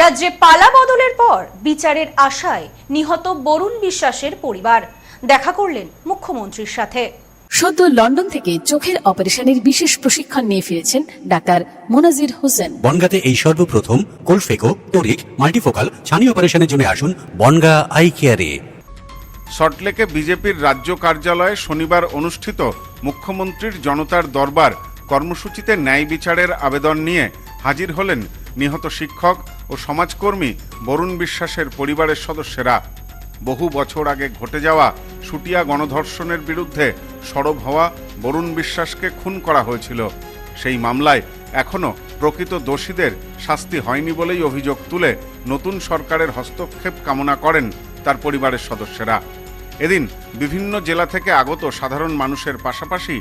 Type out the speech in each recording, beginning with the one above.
রাজ্যে পালা বদলের পর বিচারের আশায় নিহত বরুণ বিশ্বাসের পরিবার দেখা করলেন মুখ্যমন্ত্রীর সাথে। সদ্য লন্ডন থেকে চোখের অপারেশনের বিশেষ প্রশিক্ষণ নিয়ে ফিরেছেন ডাক্তার মোনাজির হোসেন। বনগাঁতে এই সর্বপ্রথম কোলফেকো, টোরিক, মাল্টিফোকাল ছানি অপারেশনের জন্য আসুন বনগাঁ আই কেয়ারে। সল্টলেকে বিজেপির রাজ্য কার্যালয়ে শনিবার অনুষ্ঠিত মুখ্যমন্ত্রীর জনতার দরবার কর্মসূচিতে ন্যায় বিচারের আবেদন নিয়ে হাজির হলেন নিহত শিক্ষক ও সমাজকর্মী বরুণ বিশ্বাসের পরিবারের সদস্যরা। বহু বছর আগে ঘটে যাওয়া শুটিয়া গণধর্ষণের বিরুদ্ধে সরব হওয়া বরুণ বিশ্বাসকে খুন করা হয়েছিল। সেই মামলায় এখনও প্রকৃত দোষীদের শাস্তি হয়নি বলেই অভিযোগ তুলে নতুন সরকারের হস্তক্ষেপ কামনা করেন তার পরিবারের সদস্যরা। এদিন বিভিন্ন জেলা থেকে আগত সাধারণ মানুষের পাশাপাশি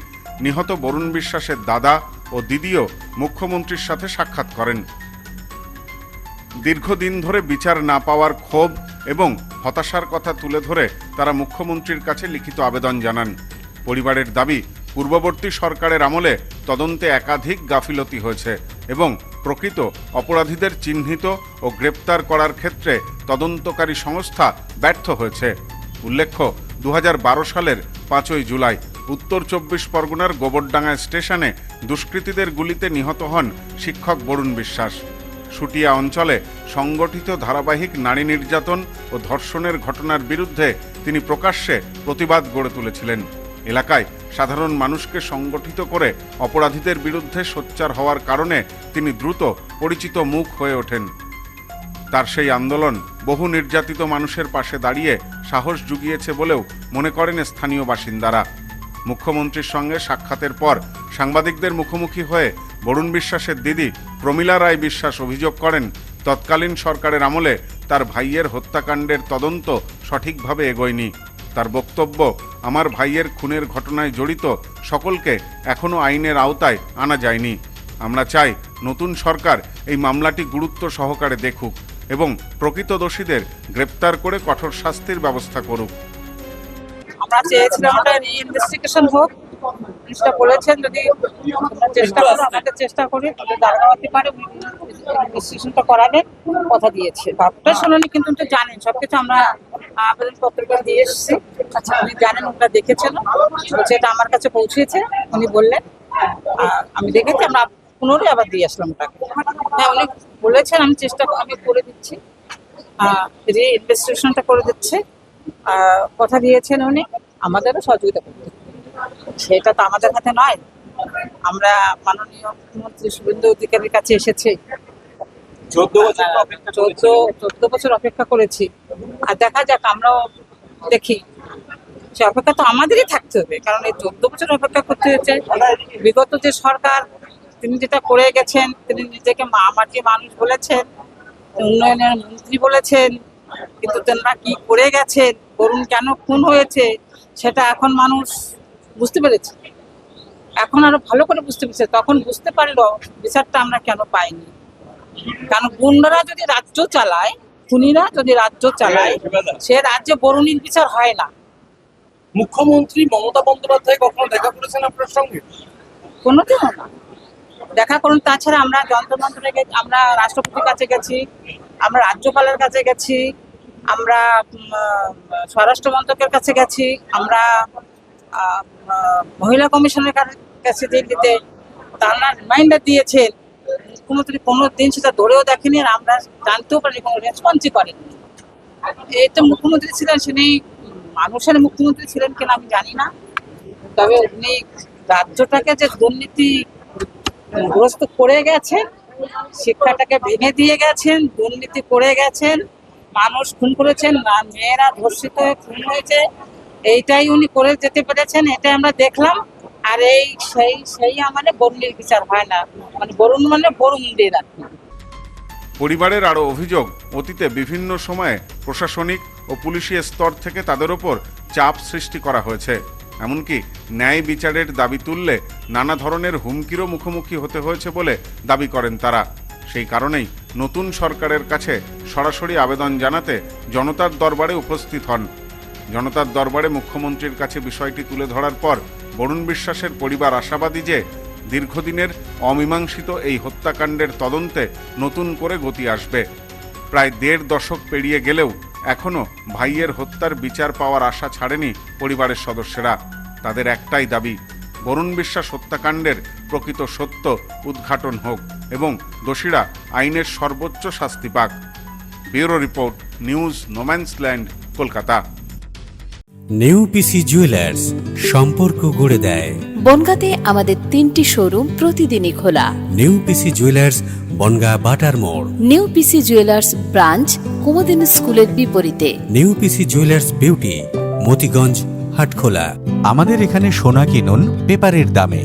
নিহত বরুণ বিশ্বাসের দাদা ও দিদিও মুখ্যমন্ত্রীর সাথে সাক্ষাৎ করেন। দীর্ঘদিন ধরে বিচার না পাওয়ার ক্ষোভ এবং হতাশার কথা তুলে ধরে তারা মুখ্যমন্ত্রীর কাছে লিখিত আবেদন জানান। পরিবারের দাবি, পূর্ববর্তী সরকারের আমলে তদন্তে একাধিক গাফিলতি হয়েছে এবং প্রকৃত অপরাধীদের চিহ্নিত ও গ্রেপ্তার করার ক্ষেত্রে তদন্তকারী সংস্থা ব্যর্থ হয়েছে। উল্লেখ্য, 2012 সালের 5ই জুলাই উত্তর 24 পরগনার গোবরডাঙ্গা স্টেশনে দুষ্কৃতীদের গুলিতে নিহত হন শিক্ষক বরুণ বিশ্বাস। শুটিয়া অঞ্চলে সংগঠিত ধারাবাহিক নারী নির্যাতন ও ধর্ষণের ঘটনার বিরুদ্ধে তিনি প্রকাশ্যে প্রতিবাদ গড়ে তুলেছিলেন। এলাকায় সাধারণ মানুষকে সংগঠিত করে অপরাধীদের বিরুদ্ধে সোচ্চার হওয়ার কারণে তিনি দ্রুত পরিচিত মুখ হয়ে ওঠেন। তার সেই আন্দোলন বহু নির্যাতিত মানুষের পাশে দাঁড়িয়ে সাহস জুগিয়েছে বলেও মনে করেন স্থানীয় বাসিন্দারা। মুখ্যমন্ত্রীর সঙ্গে সাক্ষাতের পর সাংবাদিকদের মুখোমুখি হয়ে বরুণ বিশ্বাসের দিদি প্রমীলা রায় বিশ্বাস অভিযোগ করেন, তৎকালীন সরকারের আমলে তার ভাইয়ের হত্যাকাণ্ডের তদন্ত সঠিকভাবে এগোয়নি। তার বক্তব্য, আমার ভাইয়ের খুনের ঘটনায় জড়িত সকলকে এখনও আইনের আওতায় আনা যায়নি। আমরা চাই নতুন সরকার এই মামলাটি গুরুত্ব সহকারে দেখুক এবং প্রকৃত দোষীদের গ্রেপ্তার করে কঠোর শাস্তির ব্যবস্থা করুক। আমরা চেয়েছিলাম ওটা ইনভেস্টিগেশন হোক। পুলিশটা বলেছেন যদি চেষ্টা করো, আমাদের চেষ্টা করি তবে দাঁড়াতে পারে ইনভেস্টিগেশনটা করাবেন কথা দিয়েছে। বাপটা শোনেনি কিন্তু উনি জানেন সবকিছু। আমরা আবেদনপত্রটা দিয়ে এসেছি। আচ্ছা, উনি জানেন, ওটা দেখেছেন, বলছে এটা আমার কাছে পৌঁছেছে। উনি বললেন, আমি দেখেছি, আমরা পুনরায় আবার দিয়ে আসলাম ওটাকে। হ্যাঁ, উনি বলেছেন আমি করে দিচ্ছি, ইনভেস্টিগেশনটা করে দিচ্ছে, কথা দিয়েছেন উনি আমাদেরও সহযোগিতা করতে। সেটা তো আমাদের হাতে নয়। আমরা মাননীয় মুখ্যমন্ত্রী শুভেন্দু অধিকারীর কাছে এসেছি, 14 বছর অপেক্ষা করেছি। আর দেখা যাক, আমরাও দেখি। সে অপেক্ষা তো আমাদেরই থাকতে হবে, কারণ এই 14 বছর অপেক্ষা করতে হয়েছে। বিগত যে সরকার, তিনি যেটা করে গেছেন, তিনি নিজেকে মাটি মানুষ বলেছেন, উন্নয়নের মন্ত্রী বলেছেন, কিন্তু তেনারা কি করে গেছেন, বরুণ কেন খুন হয়েছে, সেটা এখন মানুষ বুঝতে পেরেছে। এখন আরো ভালো করে বুঝতে পেরেছে। তখন বুঝতে পারলো বিচারটা আমরা কেন পাইনি। কারণ গুন্ডারা যদি রাজ্য চালায়, খুনিরা যদি রাজ্য চালায়, সে রাজ্যে বরুণীর বিচার হয় না। মুখ্যমন্ত্রী মমতা বন্দ্যোপাধ্যায় কখনো দেখা করেছেন আপনার সঙ্গে? কোনোদিনও না দেখা করুন। তাছাড়া আমরা যন্ত্রমন্ত্রে গেছি, আমরা রাষ্ট্রপতির কাছে গেছি, আমরা রাজ্যপালের কাছে গেছি, আমরা স্বরাষ্ট্র মন্ত্রকের কাছে গেছি, আমরা মহিলা কমিশনের কাছে দিল্লিতে, তারা রিমাইন্ডার দিয়েছেন। মুখ্যমন্ত্রী কোনো দিন সেটা ধরেও দেখেনি, আর আমরা জানতেও পারিনি, কোনো রেসপন্সই করেনি। এই তো মুখ্যমন্ত্রী ছিলেন, তিনি মানুষের মুখ্যমন্ত্রী ছিলেন কিনা আমি জানি না, তবে উনি রাজ্যটাকে যে দুর্নীতিগ্রস্ত করে গেছেন, শিক্ষাটাকে ভেঙে দিয়ে গেছেন, দুর্নীতি করে গেছেন, মানুষ খুন করেছেন, মেয়েরা ধর্ষিত হয়ে খুন হয়েছে, এইটাই উনি করে যেতে পেরেছেন, এটাই আমরা দেখলাম। আর সেই আমাদের বরুণের বিচার হয় না, মানে বরুণ মানে বরুণদের। পরিবারের আরও অভিযোগ, অতীতে বিভিন্ন সময়ে প্রশাসনিক ও পুলিশি স্তর থেকে তাদের ওপর চাপ সৃষ্টি করা হয়েছে। এমনকি ন্যায় বিচারের দাবি তুললে নানা ধরনের হুমকিরও মুখোমুখি হতে হয়েছে বলে দাবি করেন তারা। সেই কারণেই নতুন সরকারের কাছে সরাসরি আবেদন জানাতে জনতার দরবারে উপস্থিত হন। জনতার দরবারে মুখ্যমন্ত্রীর কাছে বিষয়টি তুলে ধরার পর বরুণ বিশ্বাসের পরিবার আশাবাদী যে দীর্ঘদিনের অমীমাংসিত এই হত্যাকাণ্ডের তদন্তে নতুন করে গতি আসবে। প্রায় 1.5 দশক পেরিয়ে গেলেও এখনো ভাইয়ের হত্যার বিচার পাওয়ার আশা ছাড়েনি পরিবারের সদস্যরা। তাদের একটাই দাবি, বরুণ বিশ্বাস হত্যাকাণ্ডের প্রকৃত সত্য উদ্ঘাটন হোক এবং দোষীরা আইনের সর্বোচ্চ শাস্তি পাক। Bureau report, news no man's land, Kolkata. New PC jewellers, সম্পর্ক গড়ে দেয়। বনগাঁতে আমাদের 3টি শোরুম প্রতিদিনই খোলা। নিউ পিসি জুয়েলার্স, বনগাঁ বাটার মোড়। New PC jewellers branch Kumudini স্কুলের বিপরীতে। New PC jewellers beauty, Motiganj, Hatkhola. আমাদের এখানে সোনা কিনুন পেপারের দামে।